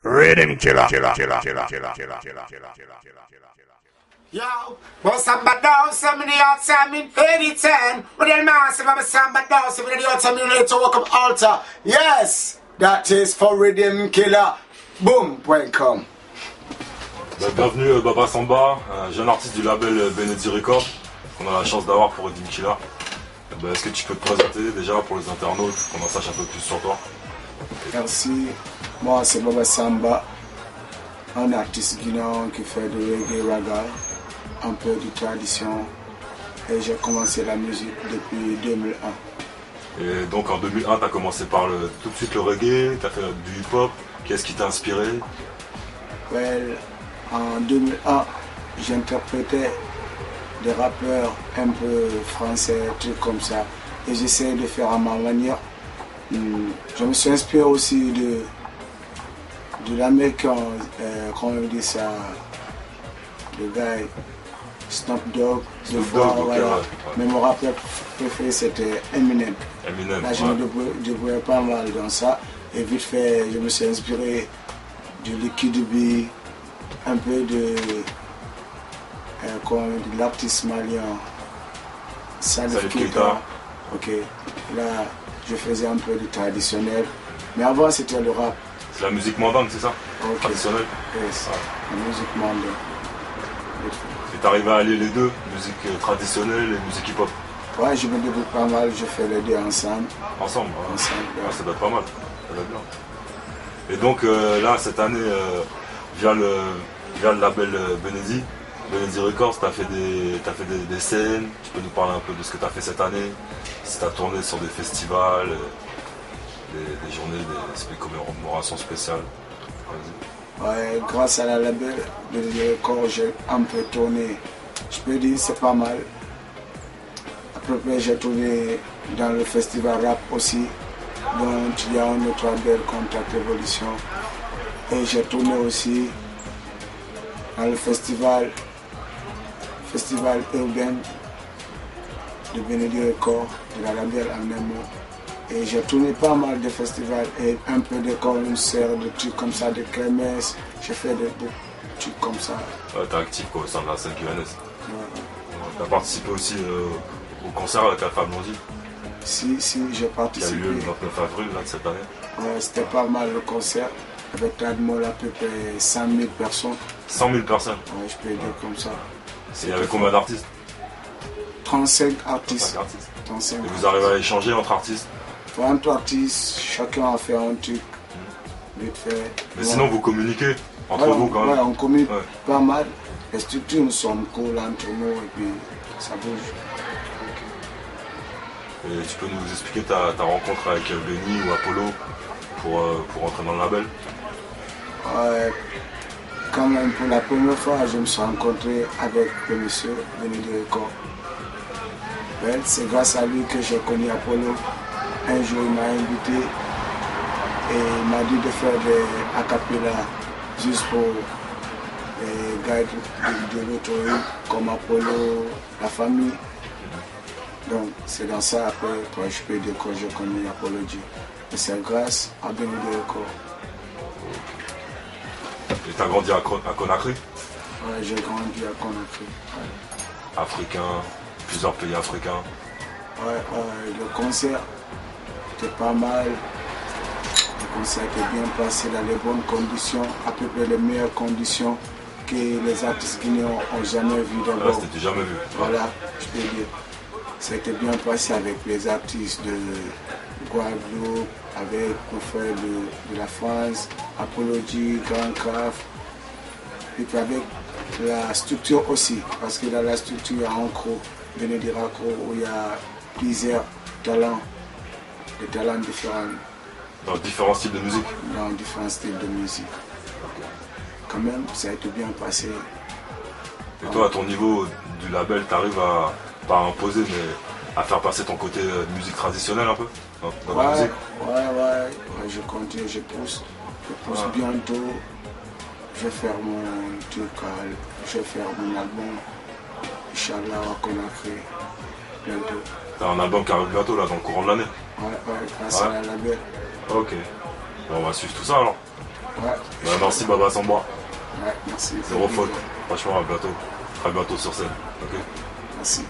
Rhythm killer. Yo, well, samba down, some in the outside, in 8010. But then, massive, I'm a samba down, some in the outside, me later to walk up altar. Yes, that is for Rhythm Killer. Boom, welcome. Bienvenue Baba Samba, un jeune artiste du label Benedi Records qu'on a la chance d'avoir pour Rhythm Killer. Est-ce que tu peux te présenter déjà pour les internautes, qu'on en sache un peu plus sur toi? Merci, moi c'est Baba Samba, un artiste guinéen qui fait de reggae raga, un peu de tradition, et j'ai commencé la musique depuis 2001. Et donc en 2001, tu as commencé par tout de suite le reggae, tu as fait du hip-hop. Qu'est-ce qui t'a inspiré? Well, en 2001, j'interprétais des rappeurs un peu français, trucs comme ça, et j'essayais de faire à ma manière. Je me suis inspiré aussi de l'américain, comment on dit ça, le gars Snoop Dogg, voilà. Ouais. Mais mon rappeur préféré c'était Eminem. Là je me débrouillais pas mal dans ça, et vite fait je me suis inspiré du Liquid B, un peu de l'artiste malien Salif Keita. Ok, là je faisais un peu de traditionnel, mais avant c'était le rap. C'est la musique mandingue, c'est ça? Okay. Traditionnelle? Yes, la musique mandingue. Et t'arrives à allier les deux, musique traditionnelle et musique hip-hop? Ouais, je me débrouille pas mal, je fais les deux ensemble. Ensemble, ouais. Ensemble, ouais. Ça doit être pas mal, ça doit être bien. Et donc là, cette année, via le label Benedi Records, tu as fait des scènes. Tu peux nous parler un peu de ce que tu as fait cette année? Si tu as tourné sur des festivals, des journées, des commémorations spéciales. Ouais, grâce à la label Benedi Records, j'ai un peu tourné. Je peux dire c'est pas mal. Après, j'ai tourné dans le festival rap aussi, dont il y a un autre label, Contact Evolution. Et j'ai tourné aussi dans le festival urbain de Benedi Records, de la label en même mot. Et j'ai tourné pas mal de festivals et un peu de concerts, de trucs comme ça, de kermesses. J'ai fait des trucs comme ça. Ouais, t'es actif quoi, au sein de la scène guyanaise. Ouais. T'as participé aussi au concert avec Alpha Blondy? Si, j'ai participé. Qui a eu lieu le 29 avril là, de cette année. Ouais, c'était pas mal le concert. Avec Tadmol à peu près 100 000 personnes. 100 000 personnes? Ouais, je peux dire comme ça. Il y avait combien d'artistes? 35 artistes. 35 et vous arrivez à échanger entre artistes? Entre artistes, chacun a fait un truc. Vite fait. Mais sinon vous communiquez entre vous quand même? Ouais, on communique pas mal. Les structures nous sommes cool entre nous et puis ça bouge. Et tu peux nous expliquer ta rencontre avec Benny ou Apollo pour entrer dans le label? Ouais, quand même pour la première fois je me suis rencontré avec le monsieur Benedi Records. Ouais, c'est grâce à lui que j'ai connu Apollo. Un jour il m'a invité et il m'a dit de faire des acapella juste pour les gars de l'autre rue comme Apollo, la famille. Donc c'est dans ça après que je peux dire que je connais Apollo G. Et c'est grâce à Benedi Records. Et t'as grandi à Conakry? Ouais, j'ai grandi à Conakry. Ouais. Africain, plusieurs pays africains. Ouais, le concert était pas mal. Le concert était bien passé dans les bonnes conditions, à peu près les meilleures conditions que les artistes guinéens n'ont jamais vues d'abord. Là, c'était jamais vu. Voilà, je peux dire. C'était bien passé avec les artistes de Guadeloupe, avec nos frères de la France, Apologie, Grand Craft, et puis avec la structure aussi, parce que dans la structure, il y a un groupe, Benedi Records, où il y a plusieurs talents, des talents différents. Dans différents styles de musique? Dans différents styles de musique. Quand même, ça a été bien passé. Et toi, à ton niveau du label, tu arrives à, pas à imposer, mais à faire passer ton côté musique traditionnelle un peu dans la musique? Ouais, je continue, je pousse. Bientôt. Je vais faire mon truc, je vais faire mon album. Inch'Allah, à Conakry. Bientôt. T'as un album qui arrive bientôt là, dans le courant de l'année? Ouais, grâce à la label. Ok. On va suivre tout ça alors. Ouais. Merci Baba Samba. Ouais, merci. Zéro faute. Franchement, à bientôt. À bientôt sur scène. Ok. Merci.